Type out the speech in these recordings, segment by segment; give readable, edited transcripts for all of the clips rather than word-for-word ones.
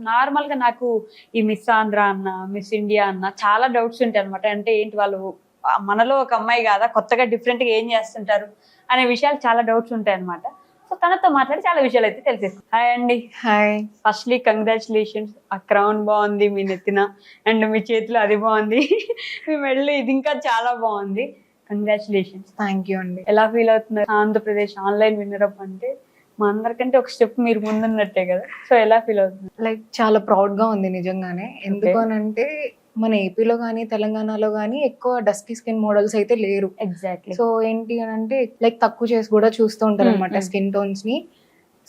Normal గా నాకు ఈ మిస్ ఆంధ్ర అన్న, మిస్ ఇండియా అన్న చాలా డౌట్స్ ఉంటాయి అనమాట. అంటే ఏంటి వాళ్ళు మనలో ఒక అమ్మాయి కాదా, కొత్తగా డిఫరెంట్ గా ఏం చేస్తుంటారు అనే విషయాలు చాలా డౌట్స్ ఉంటాయి అనమాట. సో తనతో మాట్లాడి చాలా విషయాలు అయితే తెలిసేస్తాం. హాయ్ అండి. హాయ్. ఫస్ట్లీ కంగ్రాచులేషన్స్, ఆ క్రౌన్ బాగుంది మీ నెత్తిన, అండ్ మీ చేతిలో అది బాగుంది, మీ మెడలో ఇది ఇంకా చాలా బాగుంది. కంగ్రాచులేషన్స్. థ్యాంక్ యూ అండి. ఎలా ఫీల్ అవుతున్నారు? ఆంధ్రప్రదేశ్ ఆన్లైన్ విన్నర్ అప్ అంటే మా అందరికంటే ఒక స్టెప్ మీరు ముందున్నట్టే కదా. సో ఎలా ఫీల్ అవుతుంది? లైక్ చాలా ప్రౌడ్ గా ఉంది నిజంగానే. ఎందుకు అని అంటే మన ఏపీలో కానీ తెలంగాణలో కానీ ఎక్కువ డస్కీ స్కిన్ మోడల్స్ అయితే లేరు. ఎగ్జాక్ట్లీ. సో ఏంటి అని అంటే లైక్ తక్కువ చేసి కూడా చూస్తూ ఉంటారు అనమాట స్కిన్ టోన్స్ ని.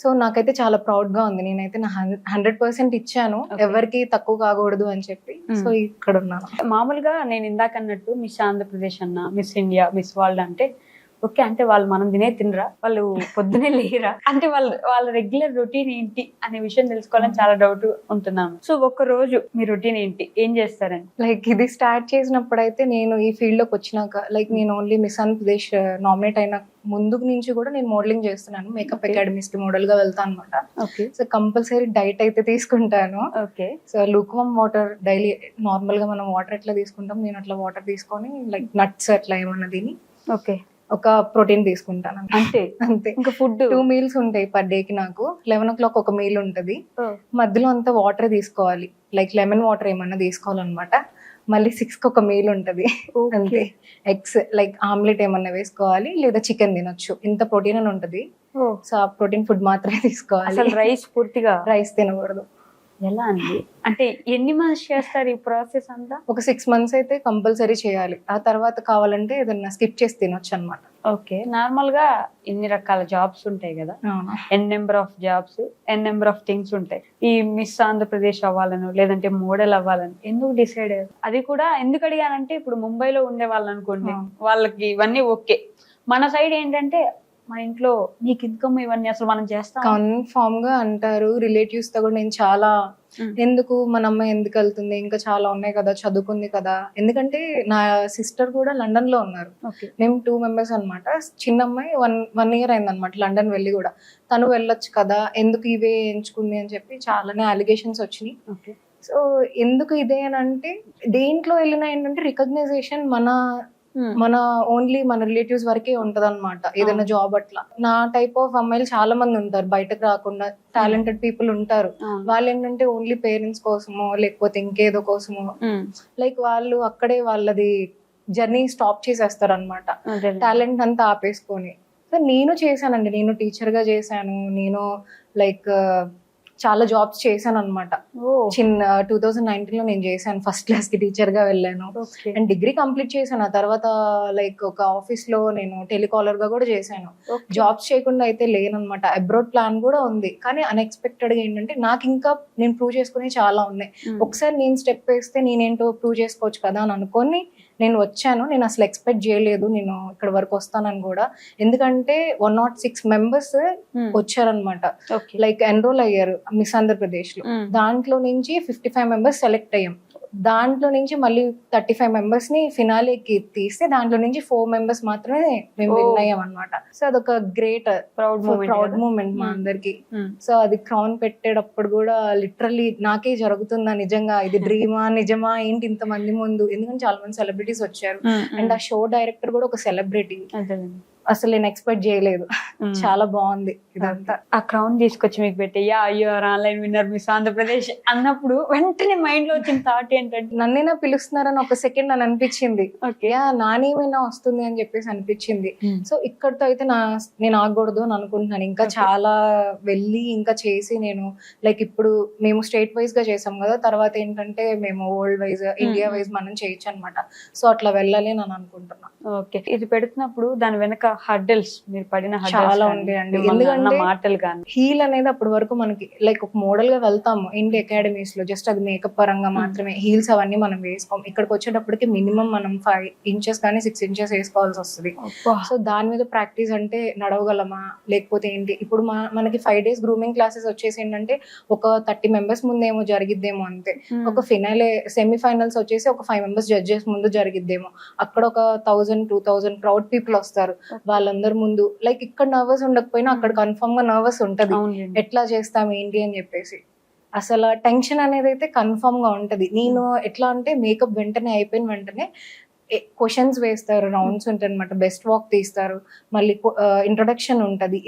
సో నాకైతే చాలా ప్రౌడ్ గా ఉంది. నేనైతే నా 100% ఇచ్చాను, ఎవరికి తక్కువ కాకూడదు అని చెప్పి. సో ఇక్కడ ఉన్నాను. మామూలుగా నేను ఇందాక అన్నట్టు మిస్ ఆంధ్రప్రదేశ్ అన్న, మిస్ ఇండియా, మిస్ వరల్డ్ అంటే ఓకే, అంటే వాళ్ళు మనం తినరా, వాళ్ళు పొద్దునే లేరా, అంటే వాళ్ళ రెగ్యులర్ రొటీన్ ఏంటి అనే విషయం తెలుసుకోవాలని చాలా డౌట్ ఉంటున్నాను. సో ఒక్క రోజు మీ రొటీన్ ఏంటి, ఏం చేస్తారని? లైక్ ఇది స్టార్ట్ చేసినప్పుడు అయితే నేను ఈ ఫీల్డ్ లోకి వచ్చినాక లైక్ నేను ఓన్లీ మిస్ ఆంధ్రప్రదేశ్ నామినేట్ అయిన ముందు నుంచి కూడా నేను మోడలింగ్ చేస్తున్నాను. మేకప్ అకాడమీస్ కి మోడల్ గా వెళ్తాను అనమాట. సో కంపల్సరీ డైట్ అయితే తీసుకుంటాను. So lukewarm water daily, normal గా మనం వాటర్ ఎట్లా తీసుకుంటాం, నేను అట్లా వాటర్ తీసుకొని లైక్ నట్స్ అట్లా ఏమన్నా తిని ఒక ప్రోటీన్ తీసుకుంటాను అంతే. ఇంకా ఫుడ్ 2 meals ఉంటాయి పర్ డే కి. నాకు 11 o'clock ఒక మీల్ ఉంటది. మధ్యలో అంతా వాటర్ తీసుకోవాలి, లైక్ లెమన్ వాటర్ ఏమన్నా తీసుకోవాలన్నమాట. మళ్ళీ 6 కి ఒక మీల్ ఉంటది అంతే. ఎగ్స్ లైక్ ఆమ్లెట్ ఏమన్నా వేసుకోవాలి, లేదా చికెన్ తినొచ్చు. ఇంత ప్రోటీన్ అని ఉంటది. సో ఆ ప్రోటీన్ ఫుడ్ మాత్రమే తీసుకోవాలి. రైస్ పూర్తిగా రైస్ తినకూడదు. ఎలా అండి? అంటే ఎన్ని మంత్స్ చేస్తారు ఈ ప్రాసెస్ అంతా? ఒక 6 months అయితే కంపల్సరీ చేయాలి. ఆ తర్వాత కావాలంటే ఏదన్నా స్కిప్ చేసి తినొచ్చు అనమాట. ఓకే. నార్మల్ గా ఇన్ని రకాల జాబ్స్ ఉంటాయి కదా, N number of jobs, N number of things ఉంటాయి. ఈ మిస్ ఆంధ్రప్రదేశ్ అవ్వాలను, లేదంటే మోడల్ అవ్వాలని ఎందుకు డిసైడ్ అయ్యారు? అది కూడా ఎందుకు అడిగానంటే ఇప్పుడు ముంబైలో ఉండే వాళ్ళు అనుకోండి, వాళ్ళకి ఇవన్నీ ఓకే. మన సైడ్ ఏంటంటే మన ఇంట్లో నీకు ఇన్కమ్ ఇవన్నీ అసలు మనం చేస్తాం కన్ఫామ్ గా అంటారు. రిలేటివ్స్ తో కూడా నేను చాలా ఎందుకు మన అమ్మాయి ఎందుకు వెళ్తుంది, ఇంకా చాలా ఉన్నాయి కదా, చదువుకుంది కదా. ఎందుకంటే నా సిస్టర్ కూడా లండన్ లో ఉన్నారు. మేము 2 members అనమాట. చిన్న అమ్మాయి 1 year అయింది అనమాట లండన్ వెళ్ళి కూడా. తను వెళ్ళొచ్చు కదా, ఎందుకు ఇవే ఎంచుకుంది అని చెప్పి చాలానే అలిగేషన్స్ వచ్చినాయి. సో ఎందుకు ఇదే అని అంటే దేంట్లో వెళ్ళినా ఏంటంటే రికగ్నైజేషన్ మన ఓన్లీ మన రిలేటివ్స్ వరకే ఉంటది అనమాట. ఏదైనా జాబ్ అట్లా. నా టైప్ ఆఫ్ అమ్మాయిలు చాలా మంది ఉంటారు, బయటకు రాకుండా టాలెంటెడ్ పీపుల్ ఉంటారు. వాళ్ళు ఏంటంటే ఓన్లీ పేరెంట్స్ కోసమో లేకపోతే ఇంకేదో కోసమో లైక్ వాళ్ళు అక్కడే వాళ్ళది జర్నీ స్టాప్ చేసేస్తారు అనమాట, టాలెంట్ అంతా ఆపేసుకొని. సో నేను చేశానండి, నేను టీచర్ గా చేశాను. నేను లైక్ చాలా జాబ్స్ చేశాను అనమాట. చిన్న 2019 లో నేను చేశాను, ఫస్ట్ క్లాస్ కి టీచర్ గా వెళ్ళాను. అండ్ డిగ్రీ కంప్లీట్ చేశాను. ఆ తర్వాత లైక్ ఒక ఆఫీస్ లో నేను టెలికాలర్ గా కూడా చేశాను. జాబ్స్ చేయకుండా అయితే లేననమాట. అబ్రాడ్ ప్లాన్ కూడా ఉంది, కానీ అన్ఎక్స్పెక్టెడ్ గా ఏంటంటే నాకు ఇంకా నేను ప్రూవ్ చేసుకునే చాలా ఉన్నాయి. ఒకసారి నేను స్టెప్ వేస్తే నేనేంటో ప్రూవ్ చేసుకోవచ్చు కదా అని అనుకొని నేను వచ్చాను. నేను అసలు ఎక్స్పెక్ట్ చేయలేదు నేను ఇక్కడ వరకు వస్తానని కూడా. ఎందుకంటే 106 members వచ్చారనమాట, లైక్ ఎన్రోల్ అయ్యారు మిస్ ఆంధ్రప్రదేశ్ లో. దాంట్లో నుంచి 55 members సెలెక్ట్ అయ్యాం. దాంట్లో నుంచి మళ్ళీ 35 members ని ఫినాలేకి తీస్తే దాంట్లో నుంచి 4 members మాత్రమే మేము విన్ అయ్యాం అనమాట. సో అదొక గ్రేట్ ప్రౌడ్ మూమెంట్ మా అందరికి. సో అది క్రౌన్ పెట్టేటప్పుడు కూడా లిటరల్లీ నాకే జరుగుతుందా, నిజంగా ఇది డ్రీమా నిజమా ఏంటి ఇంతమంది ముందు. ఎందుకంటే చాలా మంది సెలబ్రిటీస్ వచ్చారు. అండ్ ఆ షో డైరెక్టర్ కూడా ఒక సెలబ్రిటీ. అసలు నేను ఎక్స్పెక్ట్ చేయలేదు. చాలా బాగుంది ఇదంతా. ఆ క్రౌన్ తీసుకొచ్చి మీకు పెట్టి you are online winner miss Andhra Pradesh అన్నప్పుడు వెంటనే మైండ్ లో వచ్చిన థాట్ ఏంటంటే నన్నైనా పిలుస్తున్నారని ఒక సెకండ్ అని అనిపించింది. నానేమైనా వస్తుంది అని చెప్పేసి అనిపించింది. సో ఇక్కడతో అయితే నేను ఆగకూడదు అని అనుకుంటున్నాను. ఇంకా చాలా వెళ్ళి ఇంకా చేసి నేను లైక్ ఇప్పుడు మేము స్టేట్ వైజ్ గా చేసాం కదా, తర్వాత ఏంటంటే మేము వరల్డ్ వైజ్ ఇండియా వైజ్ మనం చేయొచ్చు అనమాట. సో అట్లా వెళ్ళాలి అని అనుకుంటున్నాను. ఓకే. ఇది పెడుతున్నప్పుడు దాని వెనక హర్డల్స్ మీరు పడిన చాలా ఉంటాయండి. ఎందుకంటే మాటలు కానీ హీల్ అనేది అప్పటి వరకు మనకి లైక్ ఒక మోడల్ గా వెళ్తాము ఇండియా అకాడమీస్ లో, జస్ట్ అది మేకప్ పరంగా మాత్రమే. హీల్స్ అవన్నీ మనం వేసుకోం. ఇక్కడికి వచ్చేటప్పటికి మినిమం మనం 5 inches కానీ 6 inches వేసుకోవాల్సి వస్తుంది. సో దాని మీద ప్రాక్టీస్ అంటే నడవగలమా లేకపోతే ఏంటి. ఇప్పుడు మనకి 5 days గ్రూమింగ్ క్లాసెస్ వచ్చేసి ఏంటంటే ఒక 30 members ముందేమో జరిగిద్దేమో అంతే. ఒక ఫినాలే సెమీఫైనల్స్ వచ్చేసి ఒక 5 members జడ్జెస్ ముందు జరిగిద్దేమో. అక్కడ ఒక 1000-2000 క్రౌడ్ పీపుల్ వస్తారు. వాళ్ళందరి ముందు లైక్ ఇక్కడ నర్వస్ ఉండకపోయినా అక్కడ కన్ఫర్మ్ గా నర్వస్ ఉంటది, ఎట్లా చేస్తాం ఏంటి అని చెప్పేసి. అసలు టెన్షన్ అనేది అయితే కన్ఫర్మ్ గా ఉంటది. నేను ఎట్లా అంటే మేకప్ వెంటనే అయిపోయిన వెంటనే క్వశ్చన్స్ వేస్తారు, రౌండ్స్ ఉంటాయి అనమాట, బెస్ట్ వాక్ తీస్తారు, మళ్ళీ ఇంట్రొడక్షన్ ఉంటది.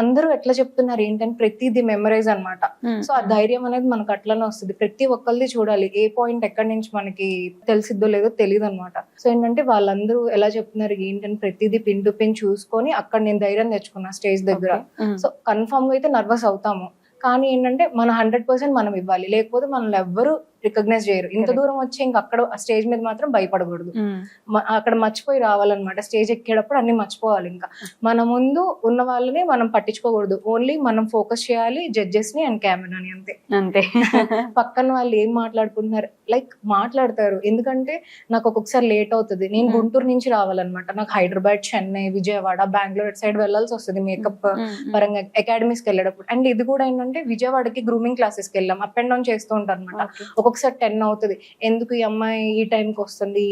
అందరూ ఎట్లా చెప్తున్నారు ఏంటంటే ప్రతిదీ మెమరైజ్ అన్నమాట. సో ఆ ధైర్యం అనేది మనకు అట్లనే వస్తుంది. ప్రతి ఒక్కరిది చూడాలి, ఏ పాయింట్ ఎక్కడి నుంచి మనకి తెలిసిద్దో లేదో తెలియదు అనమాట. సో ఏంటంటే వాళ్ళందరూ ఎలా చెప్తున్నారు ఏంటంటే ప్రతిదీ పిన్ టు పిన్ చూసుకొని అక్కడ నేను ధైర్యం తెచ్చుకున్నా స్టేజ్ దగ్గర. సో కన్ఫర్మ్ గా అయితే నర్వస్ అవుతాము, కానీ ఏంటంటే మన 100% మనం ఇవ్వాలి, లేకపోతే మనల్ని ఎవ్వరు రికగ్నైజ్ చేయరు. ఇంత దూరం వచ్చి ఇంకా అక్కడ స్టేజ్ మీద మాత్రం భయపడకూడదు, అక్కడ మర్చిపోయి రావాలన్నమాట. స్టేజ్ ఎక్కేటప్పుడు అన్ని మర్చిపోవాలి. ఇంకా మన ముందు ఉన్న వాళ్ళని మనం పట్టించుకోకూడదు, ఓన్లీ మనం ఫోకస్ చేయాలి జడ్జెస్ ని అండ్ కెమెరాని, అంతే. అంతే. పక్కన వాళ్ళు ఏం మాట్లాడుకుంటున్నారు లైక్ మాట్లాడతారు, ఎందుకంటే నాకు ఒక్కొక్కసారి లేట్ అవుతుంది. నేను గుంటూరు నుంచి రావాలన్నమాట, నాకు హైదరాబాద్, చెన్నై, విజయవాడ, బెంగళూరు సైడ్ వెళ్లాల్సి వస్తుంది మేకప్ పరంగా అకాడమీస్కి వెళ్ళేటప్పుడు. అండ్ ఇది కూడా ఏంటంటే విజయవాడకి గ్రూమింగ్ క్లాసెస్కి వెళ్ళాం, అప్ అండ్ డౌన్ చేస్తూ ఉంటారు అనమాట. ఒక్కొక్కసారి 10 అవుతుంది, ఎందుకు ఈ అమ్మాయి ఈ టైంకి వస్తుంది,